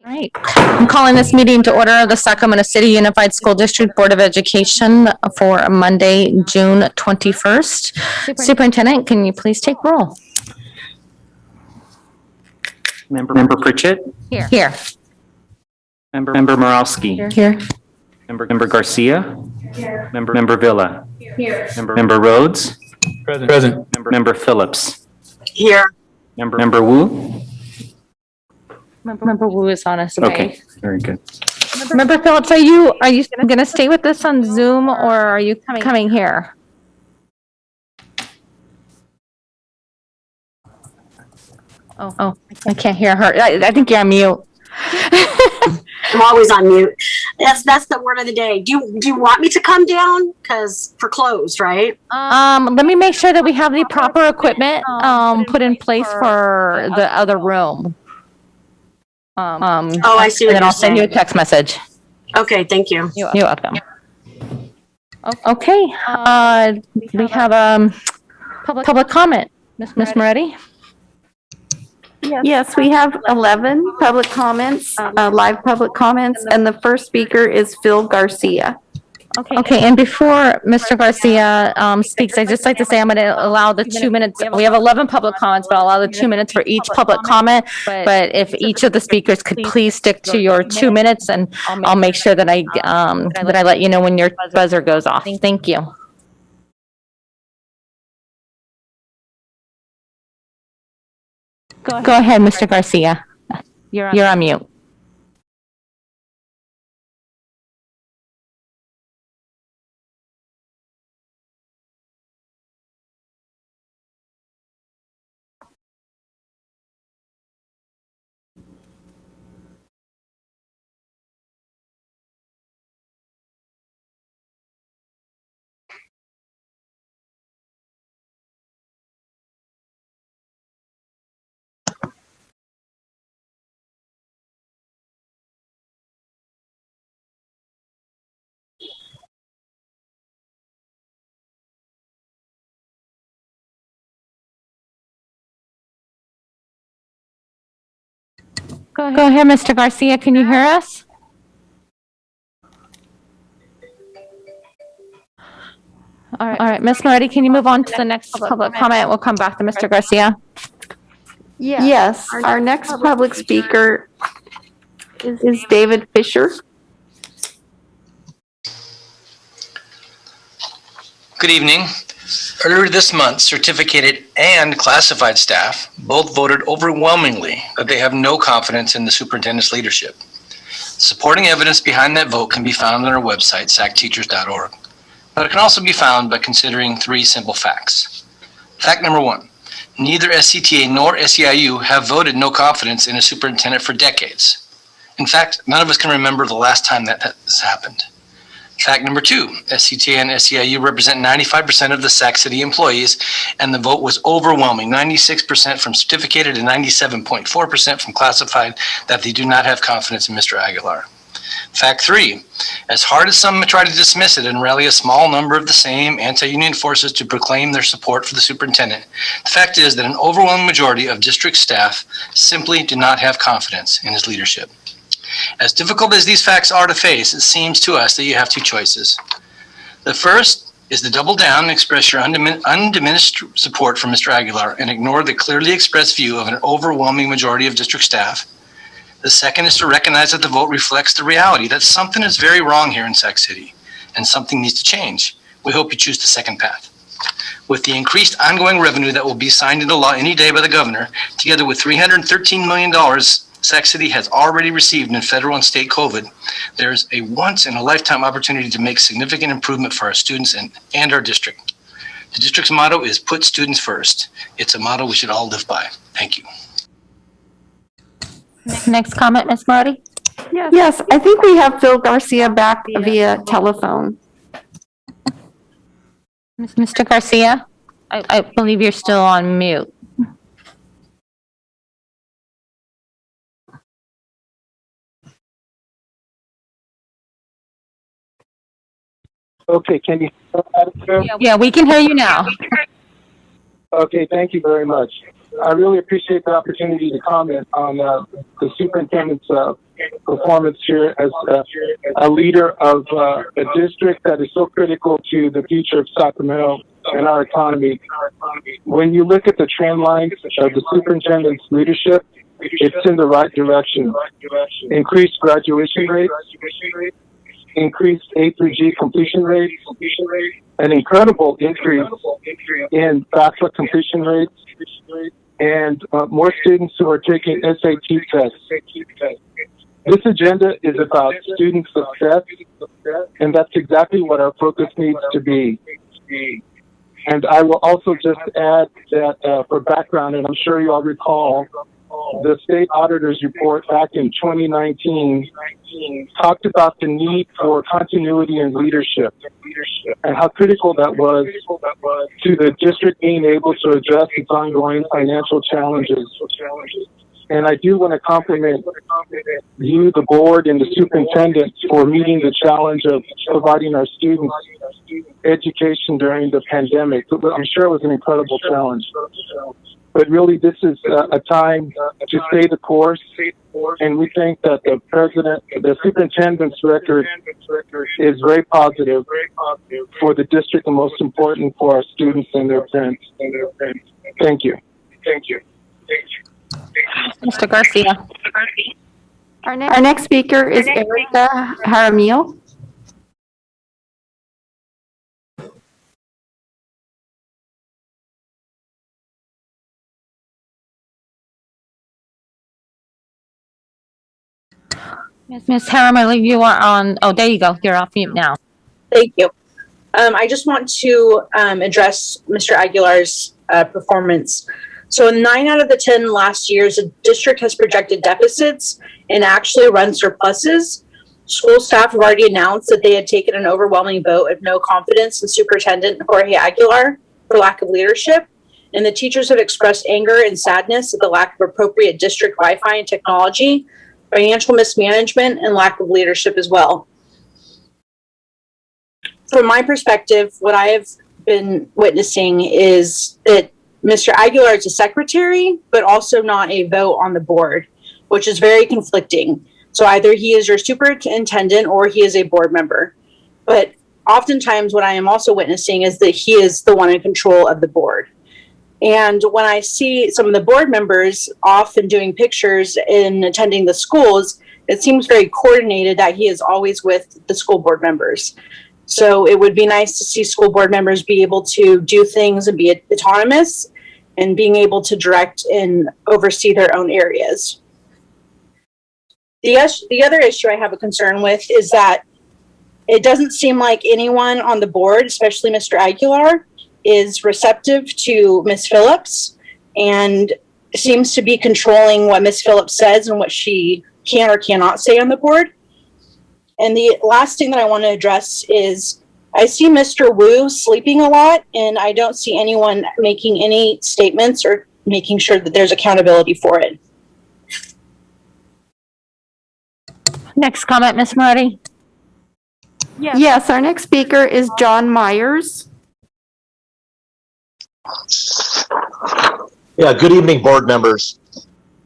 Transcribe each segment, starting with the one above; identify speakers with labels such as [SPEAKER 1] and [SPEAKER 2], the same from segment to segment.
[SPEAKER 1] All right, I'm calling this meeting to order of the Sacramento City Unified School District Board of Education for Monday, June 21st. Superintendent, can you please take roll?
[SPEAKER 2] Member Pritchett?
[SPEAKER 1] Here.
[SPEAKER 2] Member Morowski?
[SPEAKER 1] Here.
[SPEAKER 2] Member Garcia?
[SPEAKER 3] Here.
[SPEAKER 2] Member Villa?
[SPEAKER 3] Here.
[SPEAKER 2] Member Rhodes?
[SPEAKER 4] Present.
[SPEAKER 2] Member Phillips?
[SPEAKER 3] Here.
[SPEAKER 2] Member Wu?
[SPEAKER 1] Member Wu is on us.
[SPEAKER 2] Okay, very good.
[SPEAKER 1] Member Phillips, are you going to stay with us on Zoom or are you coming here? Oh, I can't hear her. I think you're on mute.
[SPEAKER 3] I'm always on mute. That's the word of the day. Do you want me to come down? Because for closed, right?
[SPEAKER 1] Let me make sure that we have the proper equipment put in place for the other room.
[SPEAKER 3] Oh, I see what
[SPEAKER 1] And then
[SPEAKER 3] you're
[SPEAKER 1] I'll send you a
[SPEAKER 3] saying.
[SPEAKER 1] text message.
[SPEAKER 3] Okay, thank you.
[SPEAKER 1] You're welcome. Okay, we have public comment. Ms. Moretti?
[SPEAKER 5] Yes, we have 11 public comments, live public comments, and the first speaker is Phil Garcia.
[SPEAKER 1] Okay, and before Mr. Garcia speaks, I'd just like to say I'm going to allow the 2 minutes. We have 11 public comments, but I'll allow the 2 minutes for each public comment. But if each of the speakers could please stick to your 2 minutes, and I'll make sure that I let you know when your buzzer goes off. Thank you. Go ahead, Mr. Garcia. You're on mute. Go ahead, Mr. Garcia. Can you hear us? All right, Ms. Moretti, can you move on to the next public comment? We'll come back to Mr. Garcia.
[SPEAKER 5] Yes, our next public speaker is David Fisher.
[SPEAKER 6] Good evening. Earlier this month, certificated and classified staff both voted overwhelmingly that they have no confidence in the superintendent's leadership. Supporting evidence behind that vote can be found on our website, sacteachers.org. But it can also be found by considering 3 simple facts. Fact number 1, neither SCTA nor SEIU have voted no confidence in a superintendent for decades. In fact, none of us can remember the last time that has happened. Fact number 2, SCTA and SEIU represent 95% of the Sac City employees, and the vote was overwhelming, 96% from certificated and 97.4% from classified, that they do not have confidence in Mr. Aguilar. Fact 3, as hard as some try to dismiss it and rally a small number of the same anti-union forces to proclaim their support for the superintendent, the fact is that an overwhelming majority of district staff simply do not have confidence in his leadership. As difficult as these facts are to face, it seems to us that you have 2 choices. The first is to double down and express your undiminished support for Mr. Aguilar and ignore the clearly expressed view of an overwhelming majority of district staff. The second is to recognize that the vote reflects the reality that something is very wrong here in Sac City and something needs to change. We hope you choose the second path. With the increased ongoing revenue that will be signed into law any day by the governor, together with $313 million Sac City has already received in federal and state COVID, there's a once-in-a-lifetime opportunity to make significant improvement for our students and our district. The district's motto is put students first. It's a motto we should all live by. Thank you.
[SPEAKER 1] Next comment, Ms. Moretti?
[SPEAKER 5] Yes, I think we have Phil Garcia back via telephone.
[SPEAKER 1] Mr. Garcia? I believe you're still on mute.
[SPEAKER 4] Okay, can you hear Madam Chair?
[SPEAKER 1] Yeah, we can hear you now.
[SPEAKER 4] Okay, thank you very much. I really appreciate the opportunity to comment on the superintendent's performance here as a leader of a district that is so critical to the future of Sacramento and our economy. When you look at the trend lines of the superintendent's leadership, it's in the right direction. Increased graduation rates, increased A through G completion rates, an incredible increase in FAFSA completion rates, and more students who are taking SAT tests. This agenda is about student success, and that's exactly what our focus needs to be. And I will also just add that for background, and I'm sure you all recall, the state auditor's report back in 2019 talked about the need for continuity in leadership and how critical that was to the district being able to address its ongoing financial challenges. And I do want to compliment you, the board, and the superintendent for meeting the challenge of providing our students education during the pandemic. I'm sure it was an incredible challenge. But really, this is a time to stay the course, and we think that the superintendent's record is very positive for the district and most important for our students and their parents. Thank you.
[SPEAKER 1] Mr. Garcia.
[SPEAKER 5] Our next speaker is Erica Jaramillo.
[SPEAKER 1] Ms. Harriman, you are on, oh, there you go. You're off mute now.
[SPEAKER 7] Thank you. I just want to address Mr. Aguilar's performance. So in 9 out of the 10 last years, the district has projected deficits and actually run surpluses. School staff have already announced that they had taken an overwhelming vote of no confidence in Superintendent Jorge Aguilar for lack of leadership. And the teachers have expressed anger and sadness at the lack of appropriate district Wi-Fi and technology, financial mismanagement, and lack of leadership as well. From my perspective, what I have been witnessing is that Mr. Aguilar is a secretary, but also not a vote on the board, which is very conflicting. So either he is your superintendent or he is a board member. But oftentimes what I am also witnessing is that he is the one in control of the board. And when I see some of the board members off and doing pictures and attending the schools, it seems very coordinated that he is always with the school board members. So it would be nice to see school board members be able to do things and be autonomous and being able to direct and oversee their own areas. The other issue I have a concern with is that it doesn't seem like anyone on the board, especially Mr. Aguilar, is receptive to Ms. Phillips and seems to be controlling what Ms. Phillips says and what she can or cannot say on the board. And the last thing that I want to address is I see Mr. Wu sleeping a lot, and I don't see anyone making any statements or making sure that there's accountability for it.
[SPEAKER 1] Next comment, Ms. Moretti.
[SPEAKER 5] Yes, our next speaker is John Myers.
[SPEAKER 8] Yeah, good evening, board members.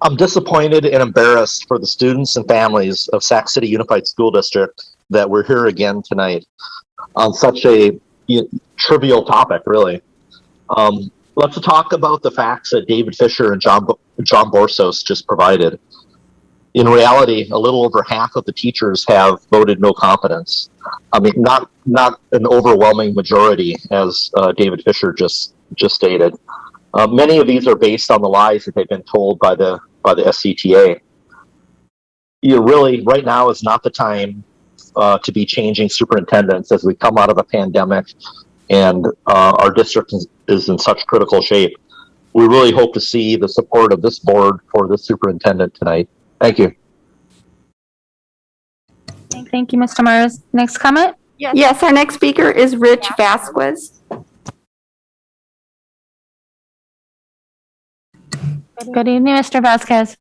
[SPEAKER 8] I'm disappointed and embarrassed for the students and families of Sac City Unified School District that we're here again tonight on such a trivial topic, really. Let's talk about the facts that David Fisher and John Borsos just provided. In reality, a little over half of the teachers have voted no confidence. I mean, not an overwhelming majority, as David Fisher just stated. Many of these are based on the lies that they've been told by the SCTA. Really, right now is not the time to be changing superintendents as we come out of a pandemic and our district is in such critical shape. We really hope to see the support of this board for the superintendent tonight. Thank you.
[SPEAKER 1] Thank you, Mr. Myers. Next comment?
[SPEAKER 5] Yes, our next speaker is Rich Vasquez.
[SPEAKER 1] Good evening, Mr. Vasquez.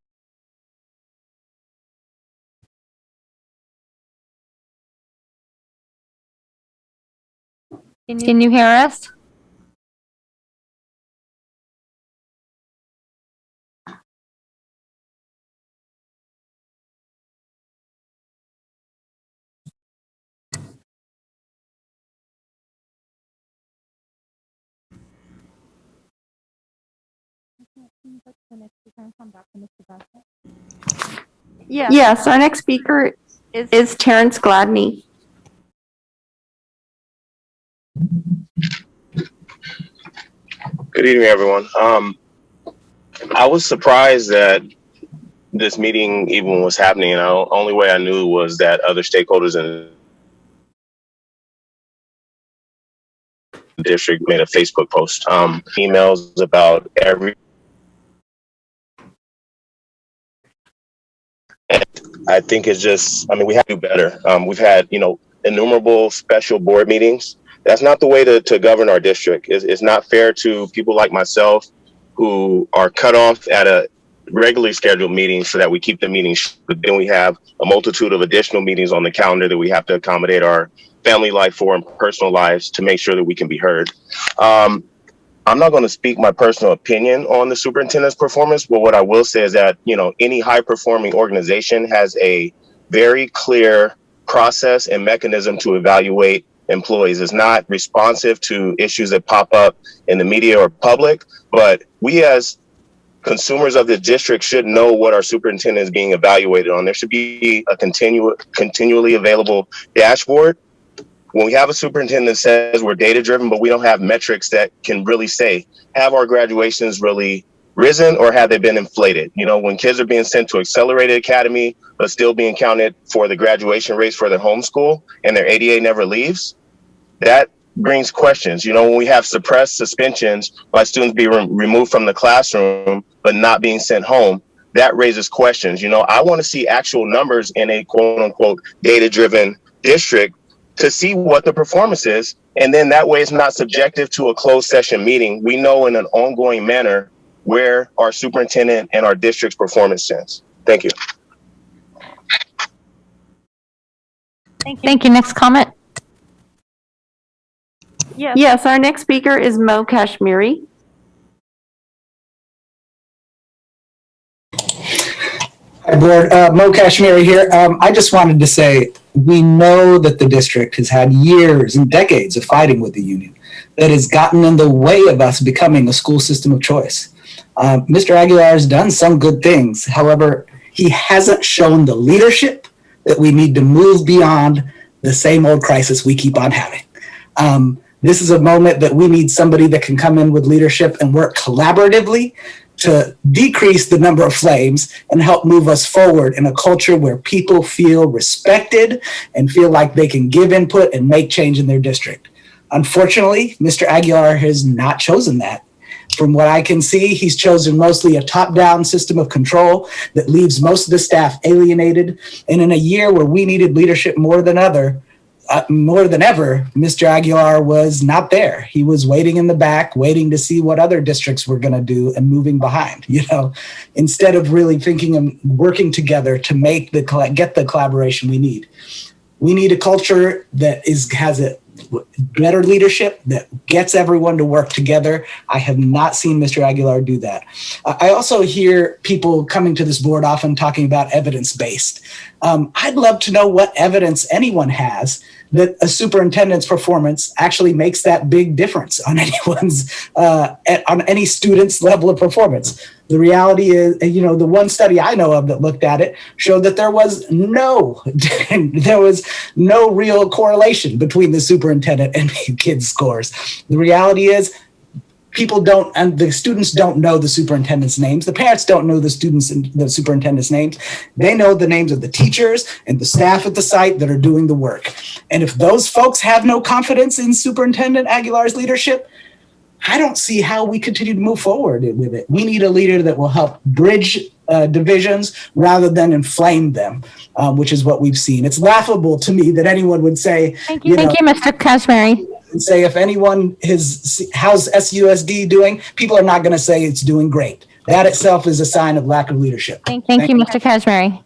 [SPEAKER 1] Can you hear us?
[SPEAKER 5] Yes, our next speaker is Terence Gladney.
[SPEAKER 9] Good evening, everyone. I was surprised that this meeting even was happening, and the only way I knew was that other stakeholders in the district made a Facebook post. Emails about every. And I think it's just, I mean, we have to do better. We've had, innumerable special board meetings. That's not the way to govern our district. It's not fair to people like myself who are cut off at a regularly scheduled meeting so that we keep the meetings. But then we have a multitude of additional meetings on the calendar that we have to accommodate our family life for and personal lives to make sure that we can be heard. I'm not going to speak my personal opinion on the superintendent's performance, but what I will say is that, any high performing organization has a very clear process and mechanism to evaluate employees. It's not responsive to issues that pop up in the media or public, but we as consumers of the district should know what our superintendent is being evaluated on. There should be a continually available dashboard. When we have a superintendent that says we're data driven, but we don't have metrics that can really say, have our graduations really risen or have they been inflated? When kids are being sent to accelerated academy, but still being counted for the graduation rates for their homeschool and their ADA never leaves, that brings questions. When we have suppressed suspensions by students being removed from the classroom, but not being sent home, that raises questions. I want to see actual numbers in a quote unquote data driven district to see what the performance is. And then that way it's not subjective to a closed session meeting. We know in an ongoing manner where our superintendent and our district's performance stands. Thank you.
[SPEAKER 1] Thank you. Next comment?
[SPEAKER 5] Yes, our next speaker is Mokashmiri.
[SPEAKER 10] Hi, Board. Mokashmiri here. I just wanted to say, we know that the district has had years and decades of fighting with the union that has gotten in the way of us becoming a school system of choice. Mr. Aguilar has done some good things. However, he hasn't shown the leadership that we need to move beyond the same old crisis we keep on having. This is a moment that we need somebody that can come in with leadership and work collaboratively to decrease the number of flames and help move us forward in a culture where people feel respected and feel like they can give input and make change in their district. Unfortunately, Mr. Aguilar has not chosen that. From what I can see, he's chosen mostly a top-down system of control that leaves most of the staff alienated. And in a year where we needed leadership more than ever, Mr. Aguilar was not there. He was waiting in the back, waiting to see what other districts were going to do and moving behind, instead of really thinking and working together to get the collaboration we need. We need a culture that has a better leadership that gets everyone to work together. I have not seen Mr. Aguilar do that. I also hear people coming to this board often talking about evidence-based. I'd love to know what evidence anyone has that a superintendent's performance actually makes that big difference on on any student's level of performance. The reality is, the one study I know of that looked at it showed that there was no real correlation between the superintendent and the kids' scores. The reality is, the students don't know the superintendent's names. The parents don't know the superintendent's names. They know the names of the teachers and the staff at the site that are doing the work. And if those folks have no confidence in Superintendent Aguilar's leadership, I don't see how we continue to move forward with it. We need a leader that will help bridge divisions rather than inflame them, which is what we've seen. It's laughable to me that anyone would say,
[SPEAKER 1] Thank you, Mr. Kashmiri.
[SPEAKER 10] Say if anyone how's SUSD doing, people are not going to say it's doing great. That itself is a sign of lack of leadership.
[SPEAKER 1] Thank you, Mr. Kashmiri.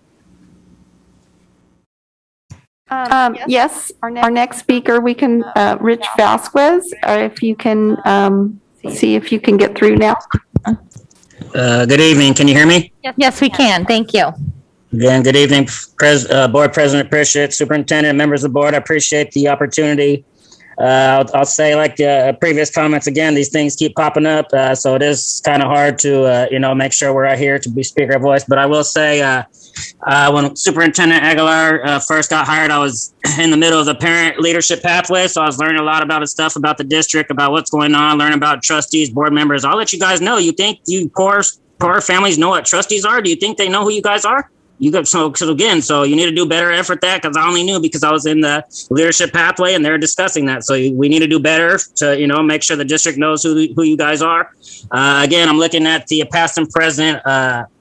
[SPEAKER 5] Yes, our next speaker, we can, Rich Vasquez, if you can see if you can get through now.
[SPEAKER 11] Good evening. Can you hear me?
[SPEAKER 1] Yes, we can. Thank you.
[SPEAKER 11] Again, good evening, Board President Pritchett, Superintendent, members of the board. I appreciate the opportunity I'll say like previous comments again, these things keep popping up. So it is kind of hard to, make sure we're out here to be speaker voice. But I will say when Superintendent Aguilar first got hired, I was in the middle of the parent leadership pathway. So I was learning a lot about his stuff about the district, about what's going on, learning about trustees, board members. I'll let you guys know. You think you poor families know what trustees are? Do you think they know who you guys are? So you need to do better effort at that, because I only knew because I was in the leadership pathway and they're discussing that. So we need to do better to, make sure the district knows who you guys are. Again, I'm looking at the past and present.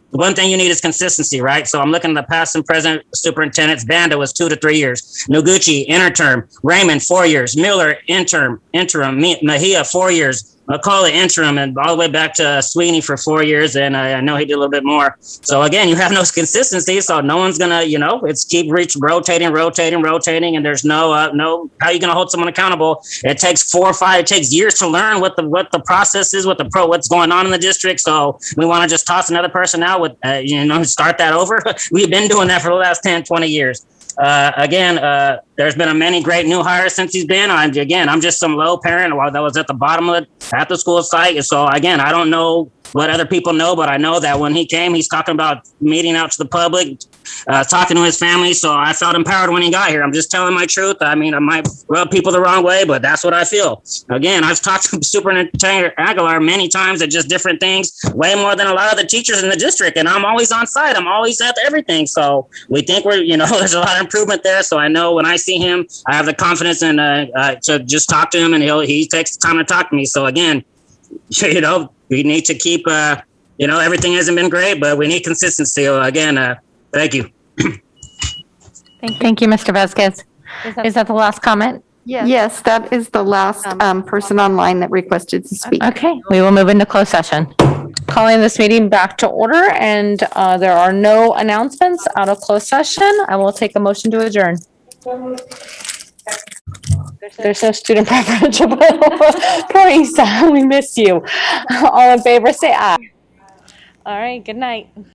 [SPEAKER 11] One thing you need is consistency, right? So I'm looking at the past and present superintendents. Banda was 2 to 3 years. Noguchi, interim. Raymond, 4 years. Miller, interim. Mejia, 4 years. McCullough, interim, and all the way back to Sweeney for 4 years, and I know he did a little bit more. So again, you have no consistency, so no one's gonna, it's keep rotating, and there's no how are you gonna hold someone accountable? It takes 4 or 5, it takes years to learn what the process is, what's going on in the district. So we want to just toss another person out with, start that over. We've been doing that for the last 10, 20 years. There's been many great new hires since he's been. I'm just some low parent that was at the bottom of at the school site. So again, I don't know what other people know, but I know that when he came, he's talking about meeting out to the public, talking to his family. So I felt empowered when he got here. I'm just telling my truth. I mean, I might rub people the wrong way, but that's what I feel. Again, I've talked to Superintendent Aguilar many times at just different things, way more than a lot of the teachers in the district. And I'm always on site. I'm always at everything. So we think there's a lot of improvement there. So I know when I see him, I have the confidence and to just talk to him, and he takes the time to talk to me. So again, we need to keep, everything hasn't been great, but we need consistency. So again, thank you.
[SPEAKER 1] Thank you, Mr. Vasquez. Is that the last comment?
[SPEAKER 5] Yes, that is the last person online that requested to speak.
[SPEAKER 1] Okay, we will move into closed session. Calling this meeting back to order, and there are no announcements out of closed session. I will take a motion to adjourn. There's no student preferential. Poor Isa, we miss you. All in favor, say aye. All right, good night.